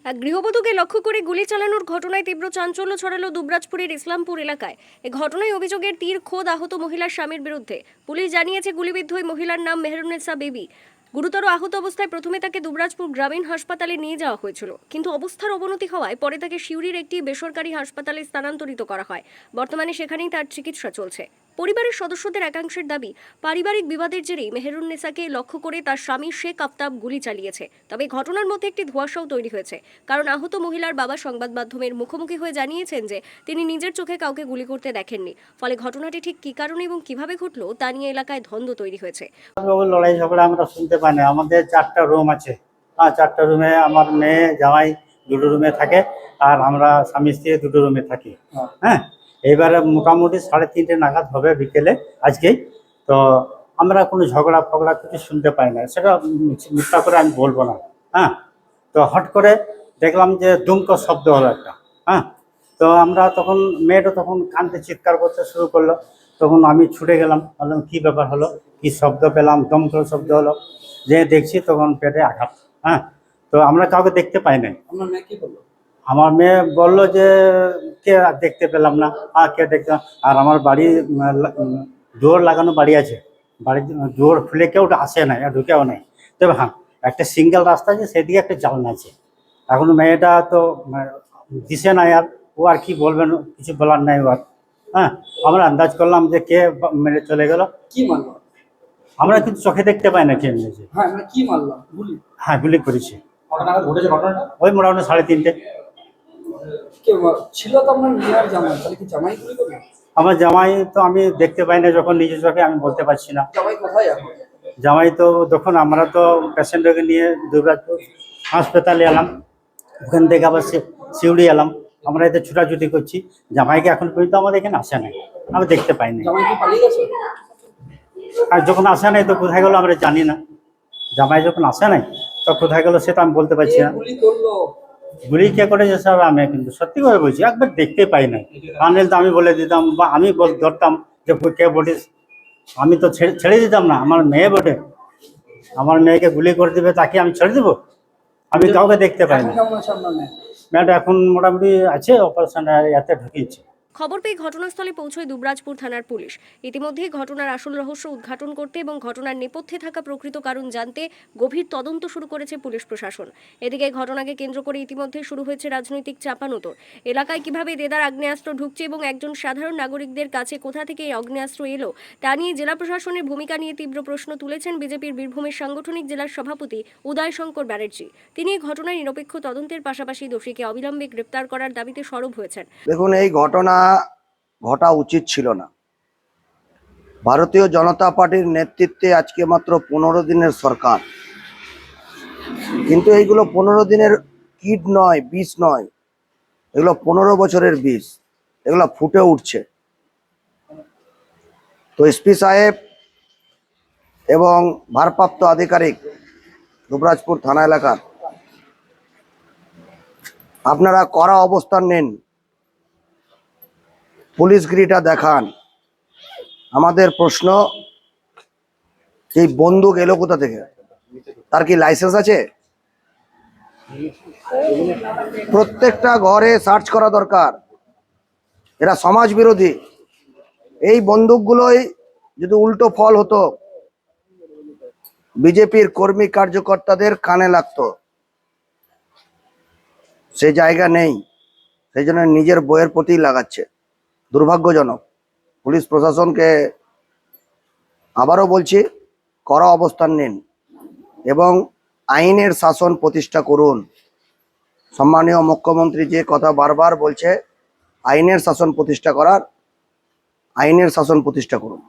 এক গৃহবধূকে লক্ষ্য করে গুলি চালানোর ঘটনায় তীব্র চাঞ্চল্য ছড়ালো দুবরাজপুরের ইসলামপুর এলাকায়। এ ঘটনায় অভিযোগের তীর খোদ আহত মহিলার স্বামীর বিরুদ্ধে। পুলিশ জানিয়েছে গুলিবিদ্ধ ওই মহিলার নাম মেহরুন্নেসা বেবি। গুরুতর আহত অবস্থায় প্রথমে তাকে দুবরাজপুর গ্রামীণ হাসপাতালে নিয়ে যাওয়া হয়েছিল, কিন্তু অবস্থার অবনতি হওয়ায় পরে তাকে সিউড়ির একটি বেসরকারি হাসপাতালে স্থানান্তরিত করা হয়। বর্তমানে সেখানেই তার চিকিৎসা চলছে। পরিবারের সদস্যদের একাংশের দাবি, পারিবারিক বিবাদের জেরেই মেহরুন্নেসাকে লক্ষ্য করে তার স্বামী শেখ আফতাব গুলি চালিয়েছে। তবে ঘটনার মধ্যে একটি ধোঁয়াশাও তৈরি হয়েছে, কারণ আহত মহিলার বাবা সংবাদ মাধ্যমের মুখোমুখি হয়ে জানিয়েছেন যে তিনি নিজের চোখে কাউকে গুলি করতে দেখেননি। ফলে ঘটনাটি ঠিক কী কারণে এবং কিভাবে ঘটলো তা নিয়ে এলাকায় দ্বন্দ্ব তৈরি হয়েছে। লড়াই ঝগড়া আমরা শুনতে পাই না। আমাদের 4টা রুম আছে, 4টা রুমে আমার মেয়ে জামাই দুটো রুমে থাকে, আর আমরা স্বামী স্ত্রী দুটো রুমে থাকি। হ্যাঁ, এবারে মোটামুটি 3:30 নাগাদ হবে বিকেলে আজকেই। তো আমরা কোনো ঝগড়া ফগড়া কিছু শুনতে পাই না, সেটা মিথ্যা করে আমি বলবো না। হ্যাঁ, তো হট করে দেখলাম যে দুমকো শব্দ হলো একটা। হ্যাঁ, তো আমরা তখন মেয়েটা তখন কাঁদতে চিৎকার করতে শুরু করলো। তখন আমি ছুটে গেলাম, বললাম কী ব্যাপার হলো, কি শব্দ পেলাম, দমকল শব্দ হলো। যে দেখছি তখন পেটে আঘাত। হ্যাঁ, তো আমরা কাউকে দেখতে পাই নাই। আমার মেয়ে বললো যে কে দেখতে পেলাম না, কে দেখতে। আর আমার বাড়ি দুয়ার লাগানো বাড়ি আছে, বাড়ির দুয়ার খুলে কেউ আসে নাই আর ঢুকেও নাই। তবে হ্যাঁ, একটা সিঙ্গেল রাস্তা আছে, সেদিকে একটা জানলা আছে। এখন মেয়েটা তো দিশে নাই, আর ও আর কি বলবেন, কিছু বলার নাই ওর। হ্যাঁ, আমরা আন্দাজ করলাম যে কে মেরে চলে গেল। কি মারলো? আমরা কিন্তু চোখে দেখতে পাই না কে মেরেছে। হ্যাঁ, মানে কি মারলাম? গুলি? হ্যাঁ, গুলি করেছে। কটা নাগাদ ঘটেছে ঘটনাটা? ওই মোটামুটি 3:30। কেউ ছিল তো আপনার মেয়ে আর জামাই, তাহলে কি জামাই গুলি করলো? আমার জামাই তো আমি দেখতে পাই না, যখন নিজের চোখে আমি বলতে পারছি না। জামাই কোথায় এখন? জামাই তো তখন আমরা তো পেশেন্টকে নিয়ে দুবরাজপুর হাসপাতালে এলাম, ওখান থেকে আবার সিউড়ি এলাম। আমরা এতে ছুটাছুটি করছি। জামাইকে এখন পর্যন্ত আমাদের এখানে আসে নাই, আমি দেখতে পাই নাই। জামাই কি পালিয়ে গেছে? আর যখন আসে নাই তো কোথায় গেলো আমরা জানি না। জামাই যখন আসে নাই তো কোথায় গেলো সেটা আমি বলতে পারছি কে না। গুলি করলো? গুলি কে করেছে স্যার, আমি কিন্তু সত্যি করে বলছি একবার দেখতে পাই নাই। আনলে তো আমি বলে দিতাম, বা আমি ধরতাম যে কে বটিস। আমি তো ছেড়ে দিতাম না, আমার মেয়ে বটে। আমার মেয়েকে গুলি করে দিবে তাকে আমি ছেড়ে দেবো? আমি কাউকে দেখতে পাই না। এখন কেমন আছে আপনার মেয়ে? মেয়েটা এখন মোটামুটি আছে, অপারেশন এতে ঢুকিয়েছে। খবর পেয়ে ঘটনাস্থলে পৌঁছয় দুবরাজপুর থানার পুলিশ। ইতিমধ্যেই ঘটনার আসল রহস্য উদ্ঘাটন করতে এবং ঘটনার নেপথ্যে থাকা প্রকৃত কারণ জানতে গভীর তদন্ত শুরু করেছে পুলিশ প্রশাসন। এদিকে ঘটনাকে কেন্দ্র করে ইতিমধ্যে শুরু হয়েছে রাজনৈতিক চাপানোতর। এলাকায় কিভাবে দেদার আগ্নেয়াস্ত্র ঢুকছে এবং একজন সাধারণ নাগরিকদের কাছে কোথা থেকে এই আগ্নেয়াস্ত্র এলো তা নিয়ে জেলা প্রশাসনের ভূমিকা নিয়ে তীব্র প্রশ্ন তুলেছেন বিজেপির বীরভূমের সাংগঠনিক জেলার সভাপতি উদয় শঙ্কর ব্যানার্জি। তিনি এই ঘটনার নিরপেক্ষ তদন্তের পাশাপাশি দোষীকে অবিলম্বে গ্রেপ্তার করার দাবিতে সরব হয়েছেন। দেখুন, এই ঘটনা ঘটা উচিত ছিল না। ভারতীয় জনতা পার্টির নেতৃত্বে আজকে মাত্র 15 দিনের সরকার, কিন্তু এইগুলো 15 দিনের কিট নয়, বিষ নয়, এগুলো 15 বছরের বিষ। এগুলো ফুটে উঠছে। তো এসপি সাহেব এবং ভারপ্রাপ্ত আধিকারিক দুবরাজপুর থানা এলাকার, আপনারা কড়া অবস্থান নেন, পুলিশগিরিটা দেখান। আমাদের প্রশ্ন, এই বন্দুক এলো কোথা থেকে? তার কি লাইসেন্স আছে? প্রত্যেকটা ঘরে সার্চ করা দরকার। এরা সমাজ বিরোধী। এই বন্দুকগুলোই যদি উল্টো ফল হতো, বিজেপির কর্মী কার্যকর্তাদের কানে লাগতো। সে জায়গা নেই, সেই জন্য নিজের বইয়ের প্রতি লাগাচ্ছে। দুর্ভাগ্যজনক। পুলিশ প্রশাসনকে আবারও বলছি, কড়া অবস্থান নিন এবং আইনের শাসন প্রতিষ্ঠা করুন। সম্মানীয় মুখ্যমন্ত্রী যে কথা বারবার বলছে, আইনের শাসন প্রতিষ্ঠা করুন।